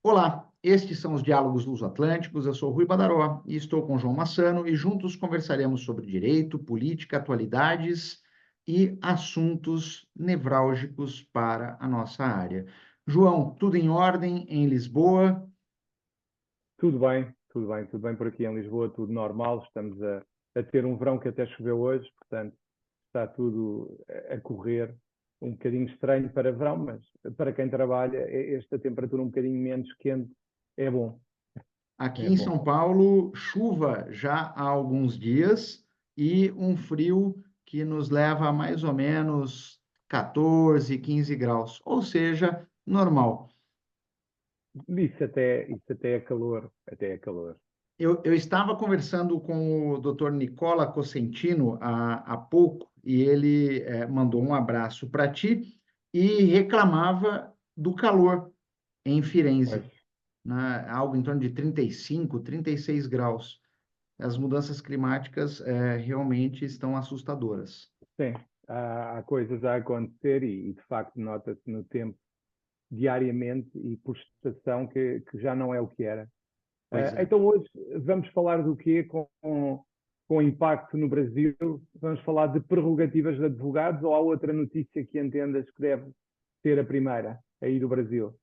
Olá, estes são os Diálogos Luso-Atlânticos. Eu sou Rui Badaró e estou com João Massano e juntos conversaremos sobre direito, política, atualidades e assuntos nevrálgicos para a nossa área. João, tudo em ordem em Lisboa? Tudo bem, tudo bem, tudo bem por aqui em Lisboa, tudo normal. Estamos a ter um verão que até choveu hoje, portanto está tudo a correr. Um bocadinho estranho para verão, mas para quem trabalha, esta temperatura um bocadinho menos quente é bom, Aqui é em bom. São Paulo, chuva já há alguns dias e um frio que nos leva a mais ou menos 14, 15 graus, ou seja, normal. Isso até é calor, até é calor. Eu estava conversando com o Dr. Nicola Cosentino há pouco e ele mandou um abraço para ti e reclamava do calor em Pois, Firenze, né? Algo em torno de 35, 36 graus. As mudanças climáticas realmente estão assustadoras. sim, há coisas a acontecer e de facto nota-se no tempo diariamente e por estação que já não é o que era. Pois é. Então hoje vamos falar do quê com impacto no Brasil? Vamos falar de prerrogativas de advogados ou há outra notícia que entendas que deve ser a primeira aí do Brasil?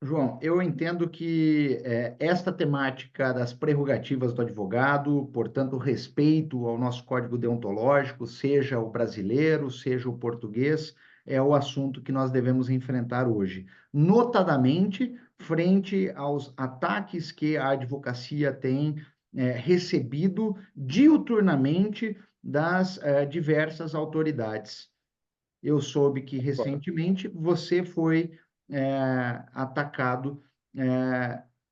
João, eu entendo que esta temática das prerrogativas do advogado, portanto, respeito ao nosso código deontológico, seja o brasileiro, seja o português, é o assunto que nós devemos enfrentar hoje. Notadamente, frente aos ataques que a advocacia tem recebido diuturnamente das diversas autoridades. Eu soube que Concordo. recentemente você foi atacado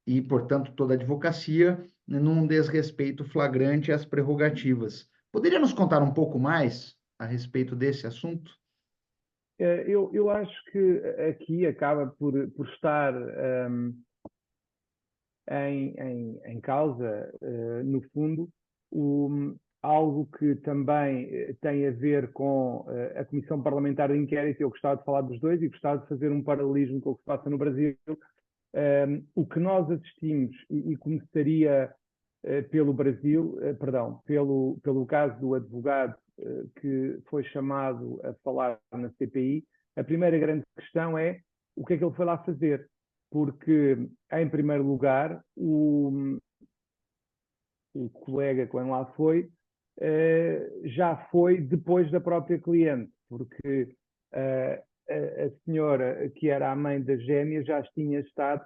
e, portanto, toda a advocacia num desrespeito flagrante às prerrogativas. Poderia nos contar um pouco mais a respeito desse assunto? Eu acho que aqui acaba por estar em causa, no fundo, algo que também tem a ver com a Comissão Parlamentar de Inquérito. Eu gostava de falar dos dois e gostava de fazer um paralelismo com o que se passa no Brasil. O que nós assistimos, e começaria pelo Brasil, perdão, pelo caso do advogado que foi chamado a falar na CPI, a primeira grande questão é o que é que ele foi lá fazer. Porque, em primeiro lugar, o colega, quando lá foi, já foi depois da própria cliente, porque a senhora, que era a mãe das gêmeas, já tinha estado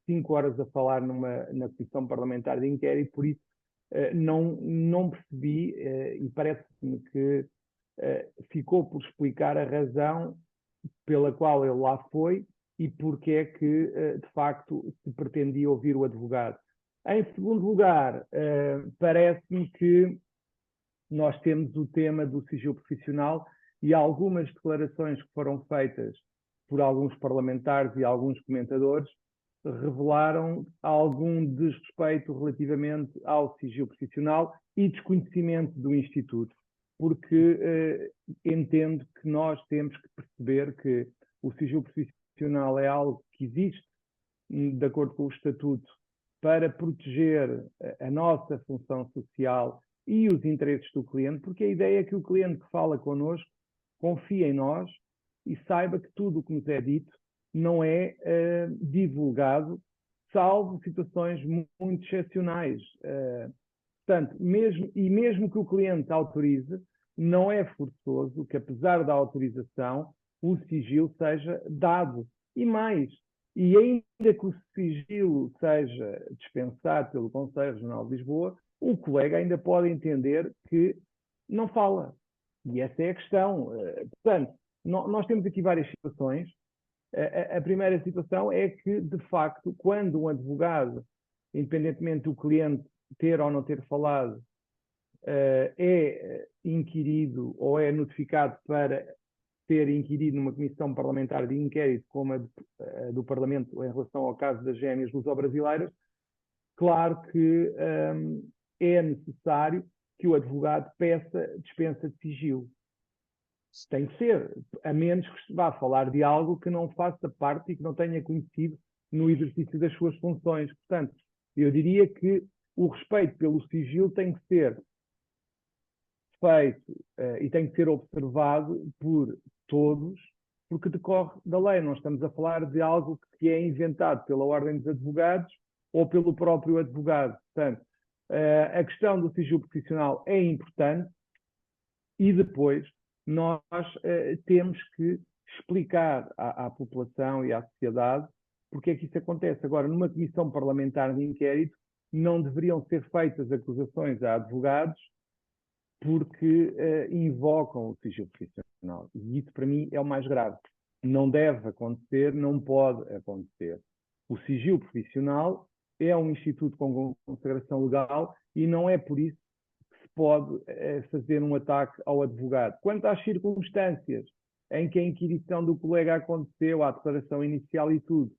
5 horas a falar na Comissão Parlamentar de Inquérito, por isso não percebi, e parece-me que ficou por explicar a razão pela qual ele lá foi e porque é que, de facto, se pretendia ouvir o advogado. Em segundo lugar, parece-me que nós temos o tema do sigilo profissional e algumas declarações que foram feitas por alguns parlamentares e alguns comentadores revelaram algum desrespeito relativamente ao sigilo profissional e desconhecimento do Instituto, porque entendo que nós temos que perceber que o sigilo profissional é algo que existe, de acordo com o Estatuto, para proteger a nossa função social e os interesses do cliente, porque a ideia é que o cliente que fala connosco confie em nós e saiba que tudo o que nos é dito não é divulgado, salvo situações muito excepcionais. Portanto, mesmo que o cliente autorize, não é forçoso que, apesar da autorização, o sigilo seja dado. E mais, e ainda que o sigilo seja dispensado pelo Conselho Regional de Lisboa, o colega ainda pode entender que não fala. E essa é a questão. Portanto, nós temos aqui várias situações. A primeira situação é que, de facto, quando um advogado, independentemente do cliente ter ou não ter falado, é inquirido ou é notificado para ser inquirido numa comissão parlamentar de inquérito como a do Parlamento em relação ao caso das gêmeas luso-brasileiras, claro que é necessário que o advogado peça dispensa de sigilo. Tem que ser, a menos que se vá falar de algo que não faça parte e que não tenha conhecido no exercício das suas funções. Portanto, eu diria que o respeito pelo sigilo tem que ser feito e tem que ser observado por todos, porque decorre da lei. Não estamos a falar de algo que é inventado pela Ordem dos Advogados ou pelo próprio advogado. Portanto, a questão do sigilo profissional é importante e depois nós temos que explicar à população e à sociedade porque é que isso acontece. Agora, numa comissão parlamentar de inquérito, não deveriam ser feitas acusações a advogados porque invocam o sigilo profissional. E isso, para mim, é o mais grave. Não deve acontecer, não pode acontecer. O sigilo profissional é um instituto com consagração legal e não é por isso que se pode fazer um ataque ao advogado. Quanto às circunstâncias em que a inquirição do colega aconteceu, a declaração inicial e tudo,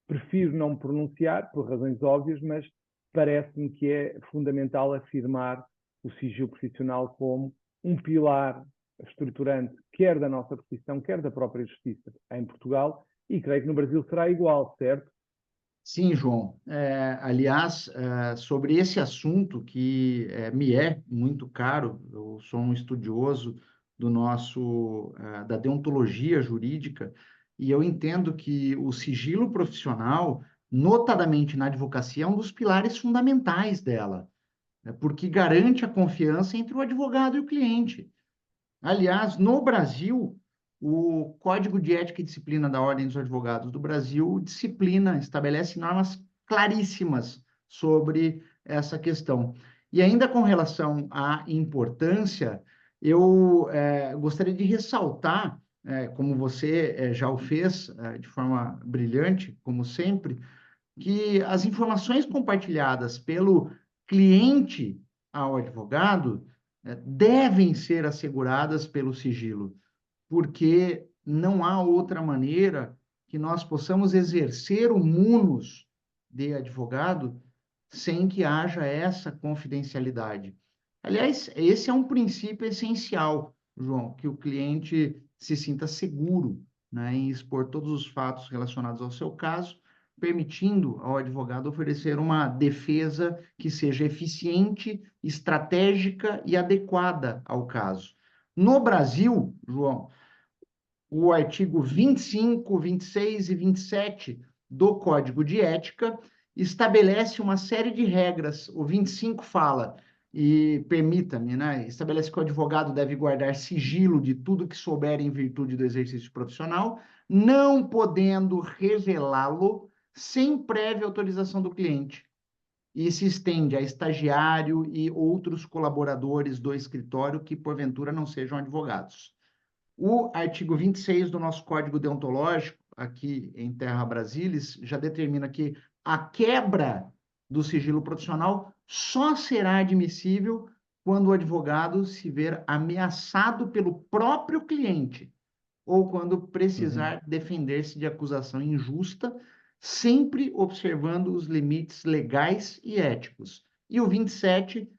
prefiro não me pronunciar, por razões óbvias, mas parece-me que é fundamental afirmar o sigilo profissional como um pilar estruturante, quer da nossa profissão, quer da própria justiça em Portugal, e creio que no Brasil será igual, certo? Sim, João. Aliás, sobre esse assunto que me é muito caro, eu sou um estudioso da deontologia jurídica, e eu entendo que o sigilo profissional, notadamente na advocacia, é um dos pilares fundamentais dela, né, porque garante a confiança entre o advogado e o cliente. Aliás, no Brasil, o Código de Ética e Disciplina da Ordem dos Advogados do Brasil estabelece normas claríssimas sobre essa questão. E ainda com relação à importância, eu gostaria de ressaltar, como você já o fez de forma brilhante, como sempre, que as informações compartilhadas pelo cliente ao advogado devem ser asseguradas pelo sigilo, porque não há outra maneira que nós possamos exercer o munus de advogado sem que haja essa confidencialidade. Aliás, esse é um princípio essencial, João, que o cliente se sinta seguro, né, em expor todos os fatos relacionados ao seu caso, permitindo ao advogado oferecer uma defesa que seja eficiente, estratégica e adequada ao caso. No Brasil, João, o artigo 25, 26 e 27 do Código de Ética estabelece uma série de regras. O 25 fala, e permita-me, né, estabelece que o advogado deve guardar sigilo de tudo que souber em virtude do exercício profissional, não podendo revelá-lo sem prévia autorização do cliente. E se estende a estagiário e outros colaboradores do escritório que, porventura, não sejam advogados. O artigo 26 do nosso Código Deontológico, aqui em Terra Brasilis, já determina que a quebra do sigilo profissional só será admissível quando o advogado se ver ameaçado pelo próprio cliente ou quando precisar defender-se de acusação injusta, sempre observando os limites legais e éticos. E o 27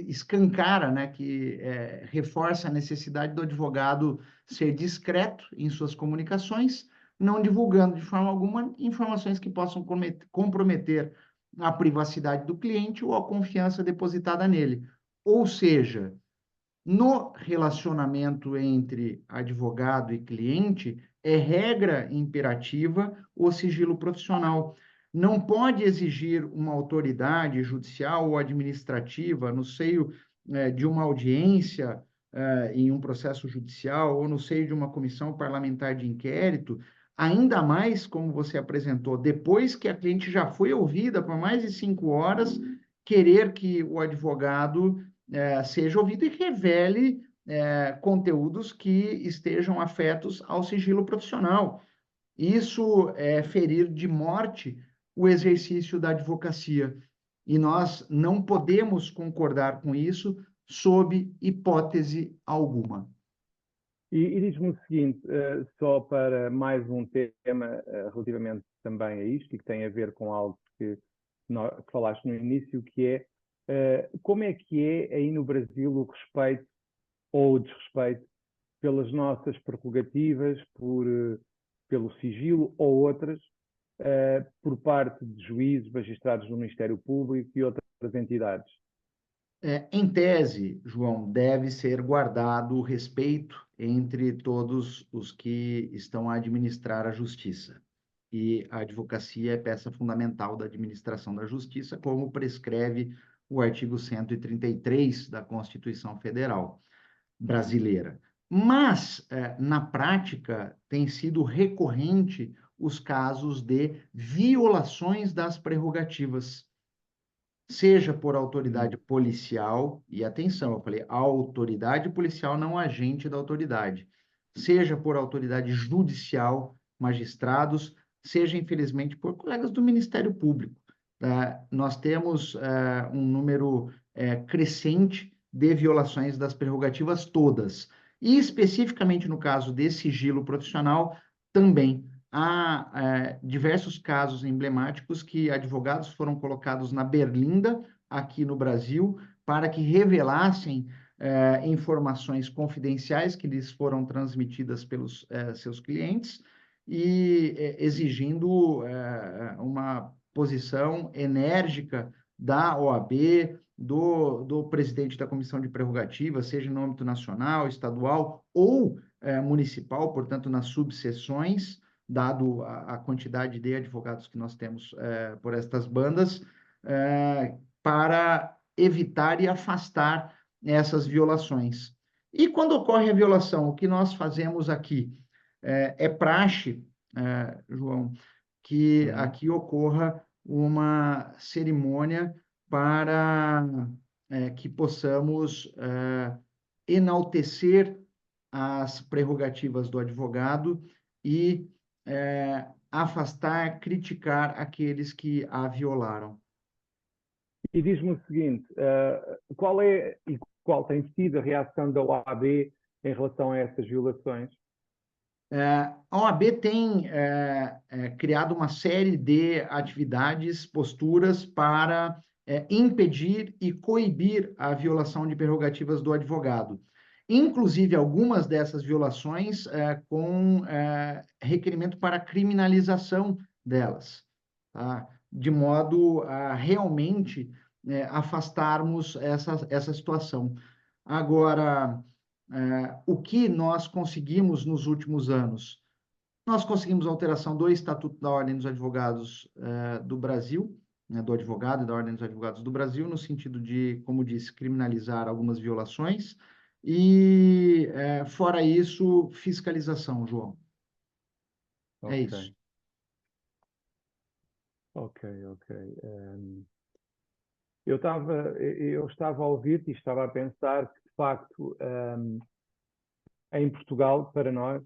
escancara, né, que reforça a necessidade do advogado ser discreto em suas comunicações, não divulgando de forma alguma informações que possam comprometer a privacidade do cliente ou a confiança depositada nele. Ou seja, no relacionamento entre advogado e cliente, é regra imperativa o sigilo profissional. Não pode exigir uma autoridade judicial ou administrativa no seio de uma audiência em um processo judicial ou no seio de uma comissão parlamentar de inquérito, ainda mais, como você apresentou, depois que a cliente já foi ouvida por mais de 5 horas, querer que o advogado seja ouvido e revele conteúdos que estejam afetos ao sigilo profissional. Isso é ferir de morte o exercício da advocacia. E nós não podemos concordar com isso sob hipótese alguma. E diz-me o seguinte, só para mais um tema relativamente também a isto, e que tem a ver com algo que falaste no início, que é como é que é aí no Brasil o respeito ou o desrespeito pelas nossas prerrogativas, pelo sigilo ou outras, por parte de juízes, magistrados do Ministério Público e outras entidades? Em tese, João, deve ser guardado o respeito entre todos os que estão a administrar a justiça. E a advocacia é peça fundamental da administração da justiça, como prescreve o artigo 133 da Constituição Federal brasileira. Mas, na prática, tem sido recorrente os casos de violações das prerrogativas, seja por autoridade policial, e atenção, eu falei autoridade policial, não agente da autoridade, seja por autoridade judicial, magistrados, seja, infelizmente, por colegas do Ministério Público. Nós temos um número crescente de violações das prerrogativas todas, e especificamente no caso de sigilo profissional, também. Há diversos casos emblemáticos que advogados foram colocados na berlinda aqui no Brasil para que revelassem informações confidenciais que lhes foram transmitidas pelos seus clientes e exigindo uma posição enérgica da OAB, do presidente da Comissão de Prerrogativas, seja no âmbito nacional, estadual ou municipal, portanto, nas subseções, dado a quantidade de advogados que nós temos por estas bandas, para evitar e afastar essas violações. E quando ocorre a violação, o que nós fazemos aqui? É praxe, João, que aqui ocorra uma cerimônia para que possamos enaltecer as prerrogativas do advogado e afastar, criticar aqueles que a violaram. E diz-me o seguinte, qual é e qual tem sido a reação da OAB em relação a essas violações? A OAB tem criado uma série de atividades, posturas para impedir e coibir a violação de prerrogativas do advogado. Inclusive, algumas dessas violações com requerimento para criminalização delas, tá? De modo a realmente afastarmos essa situação. Agora, o que nós conseguimos nos últimos anos? Nós conseguimos a alteração do Estatuto da Ordem dos Advogados do Brasil, né, do advogado e da Ordem dos Advogados do Brasil, no sentido de, como disse, criminalizar algumas violações, e, fora isso, fiscalização, João. É isso. Ok. Eu estava a ouvir-te e estava a pensar que, de facto, em Portugal, para nós,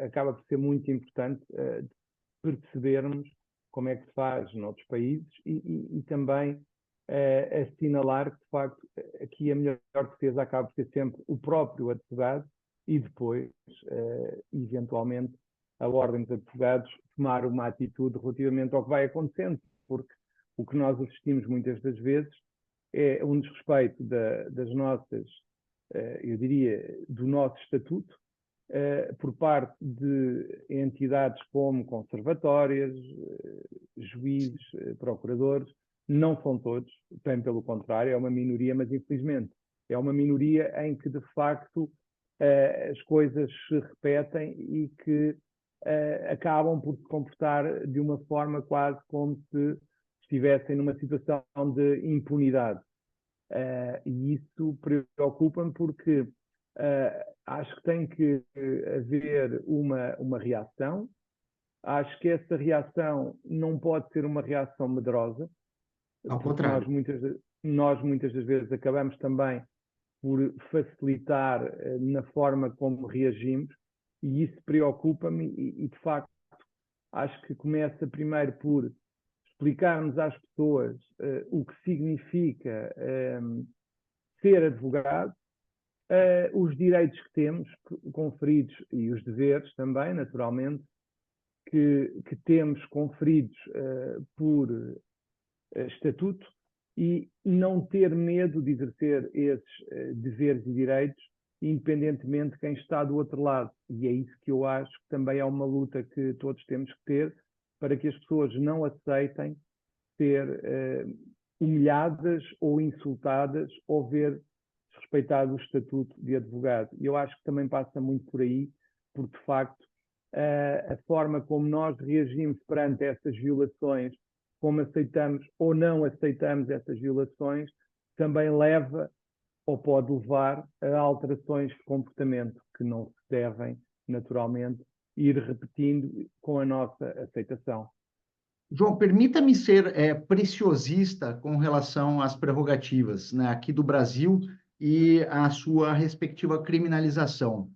acaba por ser muito importante percebermos como é que se faz noutros países e também assinalar que, de facto, aqui a melhor defesa acaba por ser sempre o próprio advogado e depois, eventualmente, a Ordem dos Advogados tomar uma atitude relativamente ao que vai acontecendo, porque o que nós assistimos muitas das vezes é um desrespeito das nossas, eu diria, do nosso estatuto, por parte de entidades como conservatórias, juízes, procuradores. Não são todos, bem pelo contrário, é uma minoria, mas infelizmente é uma minoria em que de facto as coisas se repetem e que acabam por se comportar de uma forma quase como se estivessem numa situação de impunidade. E isso preocupa-me porque acho que tem que haver uma reação. Acho que essa reação não pode ser uma reação medrosa, Ao porque contrário. nós muitas das vezes acabamos também por facilitar na forma como reagimos, e isso preocupa-me e de facto acho que começa primeiro por explicarmos às pessoas o que significa ser advogado, os direitos que temos conferidos e os deveres também, naturalmente, que temos conferidos por estatuto, e não ter medo de exercer esses deveres e direitos, independentemente de quem está do outro lado. E é isso que eu acho que também é uma luta que todos temos que ter para que as pessoas não aceitem ser humilhadas ou insultadas ou ver desrespeitado o estatuto de advogado. E eu acho que também passa muito por aí, porque de facto a forma como nós reagimos perante essas violações, como aceitamos ou não aceitamos essas violações, também leva ou pode levar a alterações de comportamento que não se devem, naturalmente, ir repetindo com a nossa aceitação. João, permita-me ser preciosista com relação às prerrogativas, né, aqui do Brasil e a sua respectiva criminalização.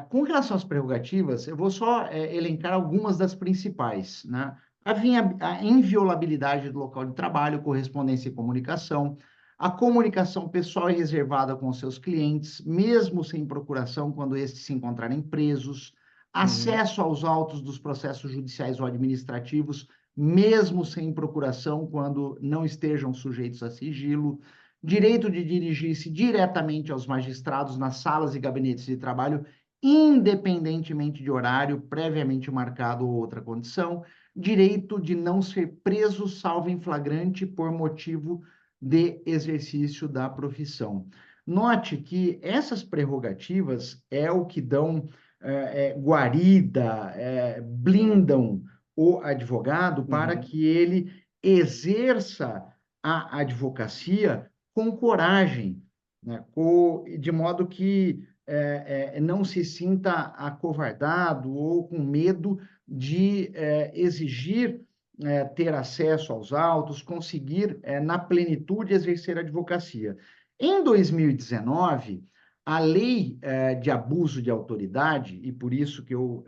Com relação às prerrogativas, eu vou só elencar algumas das principais, né? A inviolabilidade do local de trabalho, correspondência e comunicação, a comunicação pessoal e reservada com seus clientes, mesmo sem procuração, quando estes se encontrarem presos, acesso aos autos dos processos judiciais ou administrativos, mesmo sem procuração, quando não estejam sujeitos a sigilo, direito de dirigir-se diretamente aos magistrados nas salas e gabinetes de trabalho, independentemente de horário previamente marcado ou outra condição, direito de não ser preso, salvo em flagrante, por motivo de exercício da profissão. Note que essas prerrogativas é o que dão guarida, blindam o advogado para que ele exerça a advocacia com coragem, né? De modo que não se sinta acovardado ou com medo de exigir ter acesso aos autos, conseguir, na plenitude, exercer a advocacia. Em 2019, a lei de abuso de autoridade, e por isso que eu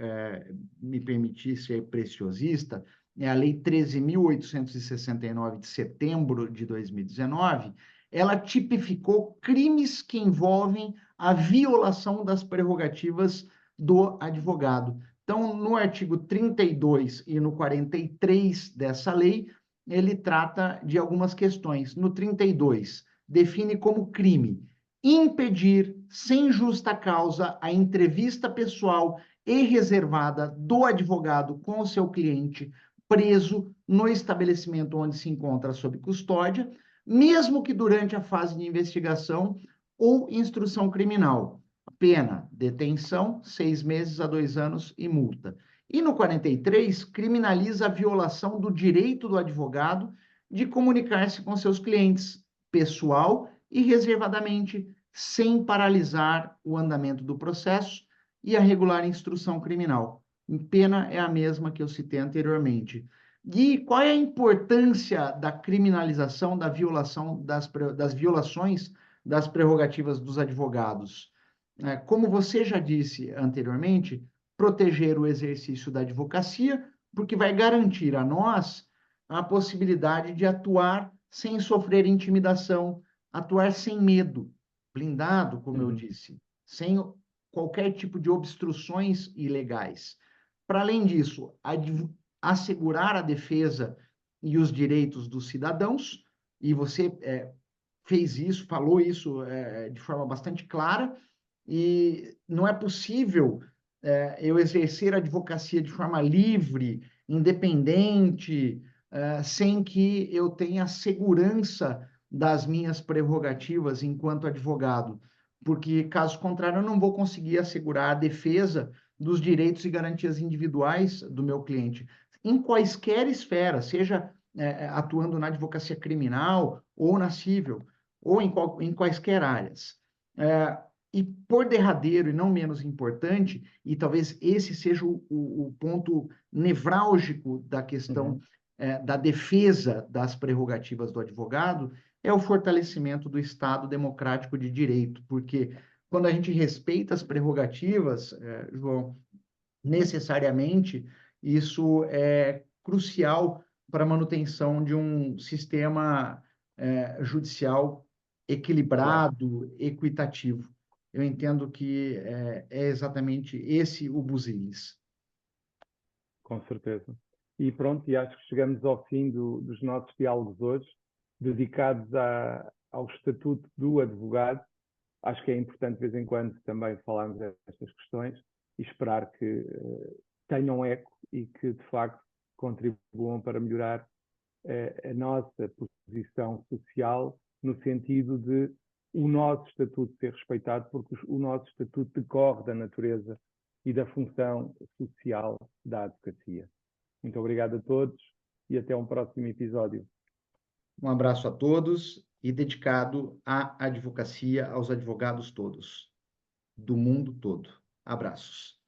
me permiti ser preciosista, é a Lei 13.869 de setembro de 2019, ela tipificou crimes que envolvem a violação das prerrogativas do advogado. Então, no artigo 32 e no 43 dessa lei, ele trata de algumas questões. No 32, define como crime impedir, sem justa causa, a entrevista pessoal e reservada do advogado com o seu cliente preso no estabelecimento onde se encontra sob custódia, mesmo que durante a fase de investigação ou instrução criminal. Pena, detenção, 6 meses a 2 anos e multa. E no 43, criminaliza a violação do direito do advogado de comunicar-se com seus clientes, pessoal e reservadamente, sem paralisar o andamento do processo e a regular instrução criminal. Pena é a mesma que eu citei anteriormente. E qual é a importância da criminalização da violação das violações das prerrogativas dos advogados? Como você já disse anteriormente, proteger o exercício da advocacia, porque vai garantir a nós a possibilidade de atuar sem sofrer intimidação, atuar sem medo, blindado, como eu disse, sem qualquer tipo de obstruções ilegais. Para além disso, assegurar a defesa e os direitos dos cidadãos, e você fez isso, falou isso de forma bastante clara, e não é possível eu exercer a advocacia de forma livre, independente, sem que eu tenha segurança das minhas prerrogativas enquanto advogado, porque, caso contrário, eu não vou conseguir assegurar a defesa dos direitos e garantias individuais do meu cliente, em quaisquer esferas, seja atuando na advocacia criminal ou na civil, ou em quaisquer áreas. E por derradeiro e não menos importante, e talvez esse seja o ponto nevrálgico da questão da defesa das prerrogativas do advogado, é o fortalecimento do Estado democrático de direito, porque quando a gente respeita as prerrogativas, João, necessariamente isso é crucial para a manutenção de um sistema judicial equilibrado, equitativo. Eu entendo que é exatamente esse o busilis. Com certeza. E pronto, e acho que chegamos ao fim dos nossos diálogos hoje, dedicados ao estatuto do advogado. Acho que é importante de vez em quando também falarmos destas questões e esperar que tenham eco e que, de facto, contribuam para melhorar a nossa posição social, no sentido de o nosso estatuto ser respeitado, porque o nosso estatuto decorre da natureza e da função social da advocacia. Muito obrigado a todos e até um próximo episódio. Um abraço a todos e dedicado à advocacia, aos advogados todos, do mundo todo. Abraços.